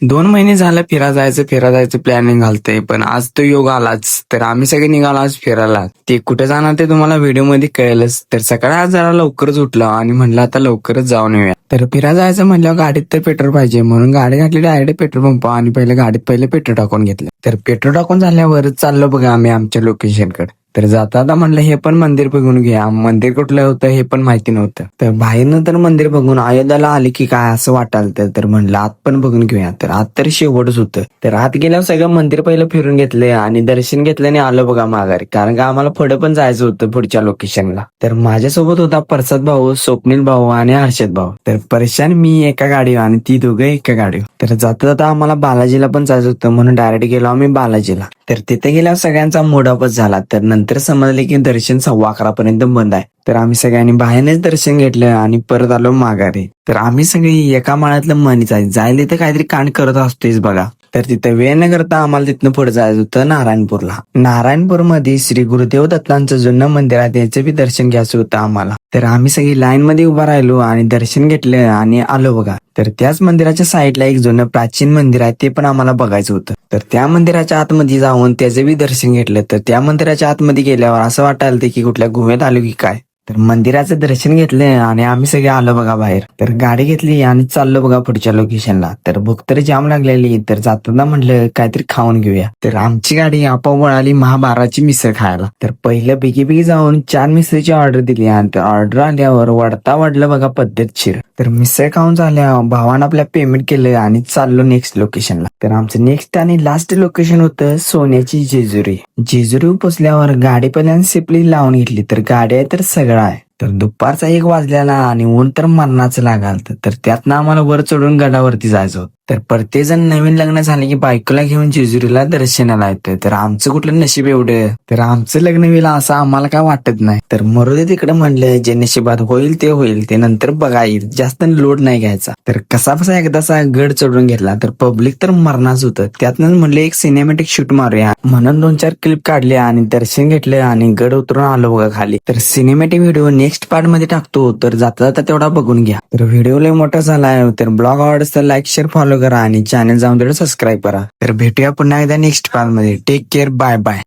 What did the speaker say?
2 महिने झालं फिरा जायचं प्लॅनिंग घालतंय, पण आज तो योग आलाच. तर आम्ही सगळे निघालो आज फिरायला. ते कुठे जाणार ते तुम्हाला व्हिडिओ मध्ये कळेलच. तर सकाळी आज जरा लवकरच उठलो आणि म्हणलं आता लवकरच जाऊन येऊया. तर फिरायला जायचं म्हणल्यावर गाडीत तर पेट्रोल पाहिजे, म्हणून गाडी घातली डायरेक्ट पेट्रोल पंप आणि गाडीत पहिले पेट्रोल टाकून घेतलं. तर पेट्रोल टाकून झाल्यावर चाललो बघा आम्ही आमच्या लोकेशनकडे. तर जाता आता म्हणलं हे पण मंदिर बघून घ्या. मंदिर कुठलं होतं हे पण माहिती नव्हतं. तर बाहेरनं तर मंदिर बघून अयोध्याला आले की काय असं वाटाल. तर म्हणलं आत पण बघून घेऊया. तर आत तर शेवटच होतं. तर आत गेल्यावर सगळं मंदिर पहिलं फिरून घेतलंय आणि दर्शन घेतलं आणि आलो बघा माघारी. कारण का आम्हाला पुढे पण जायचं होतं पुढच्या लोकेशनला. तर माझ्यासोबत होता प्रसाद भाऊ, स्वप्नील भाऊ आणि हर्षद भाऊ. तर परेशान मी एका गाडीवर आणि ती दोघं एका गाडीवर. तर जाता जाता आम्हाला बालाजीला पण जायचं होतं, म्हणून डायरेक्ट गेलो आम्ही बालाजीला. तर तिथे गेल्यावर सगळ्यांचा मूड ऑफच झाला. तर नंतर समजले की दर्शन 11:15 पर्यंत बंद आहे. तर आम्ही सगळ्यांनी बाहेरच दर्शन घेतलं आणि परत आलो माघारी. तर आम्ही सगळी एका माळ्यातलं मनीच आहे, जायला तर काहीतरी कांड करत असतोच बघा. तर तिथं वेळ न करता आम्हाला तिथनं पुढे जायचं होतं नारायणपूरला. नारायणपूर मध्ये श्री गुरुदेव दत्तांचं जुनं मंदिर आहे, त्याचं बी दर्शन घ्यायचं होतं आम्हाला. तर आम्ही सगळी लाईन मध्ये उभा राहिलो आणि दर्शन घेतलं आणि आलो बघा. तर त्याच मंदिराच्या साईडला एक जुनं प्राचीन मंदिर आहे, ते पण आम्हाला बघायचं होतं. तर त्या मंदिराच्या आतमध्ये जाऊन त्याचं बी दर्शन घेतलं. तर त्या मंदिराच्या आतमध्ये गेल्यावर असं वाटायला की कुठल्या गुहेत आलो की काय. तर मंदिराचं दर्शन घेतलं आणि आम्ही सगळे आलो बघा बाहेर. तर गाडी घेतली आणि चाललो बघा पुढच्या लोकेशनला. तर भूक तर जाम लागलेली. तर जाताना म्हटलं काहीतरी खाऊन घेऊया. तर आमची गाडी आपोआप वळाली महाबाराची मिसळ खायला. तर पहिलं बिगी जाऊन 4 मिसळची ऑर्डर दिली आणि त्या ऑर्डर आल्यावर वडता वाढलं बघा पद्धतशीर. तर मिसळ खाऊन झाल्या भावानं आपल्या पेमेंट केलं आणि चाललो नेक्स्ट लोकेशनला. तर आमचं नेक्स्ट आणि लास्ट लोकेशन होतं सोन्याची जेजुरी. जेजुरी पोचल्यावर गाडी पहिल्यांदा सिपली लावून घेतली. तर गाडी आहे तर सगळं आहे. तर दुपारचा 1 वाजलेला आणि ऊन तर मरणाचं लागाल. तर त्यातनं आम्हाला वर चढून गडावरती जायचं होतं. तर प्रत्येक नवीन लग्न झाले की बायकोला घेऊन जेजुरीला दर्शनाला येतं. तर आमचं कुठलं नशीब एवढं. तर आमचं लग्न होईल असं आम्हाला काय वाटत नाही. तर मरू दे तिकडे म्हणलं, जे नशिबात होईल ते नंतर बघा येईल. जास्त लोड नाही घ्यायचा. तर कसा एकदाचा गड चढून घेतला. तर पब्लिक तर मरणाच होतं. त्यातनं म्हणलं एक सिनेमॅटिक शूट मारूया, म्हणून 2-4 क्लिप काढले आणि दर्शन घेतलं आणि गड उतरून आलो बघा खाली. तर सिनेमॅटिक व्हिडिओ नेक्स्ट पार्ट मध्ये टाकतो, तर जाता जाता तेवढा बघून घ्या. तर व्हिडिओ लय मोठा झालाय. तर ब्लॉग आवडत तर लाईक शेअर फॉलो करा आणि चॅनल जाऊन तेवढं सबस्क्राईब करा. तर भेटूया पुन्हा एकदा नेक्स्ट पार्ट मध्ये. Take care, bye bye.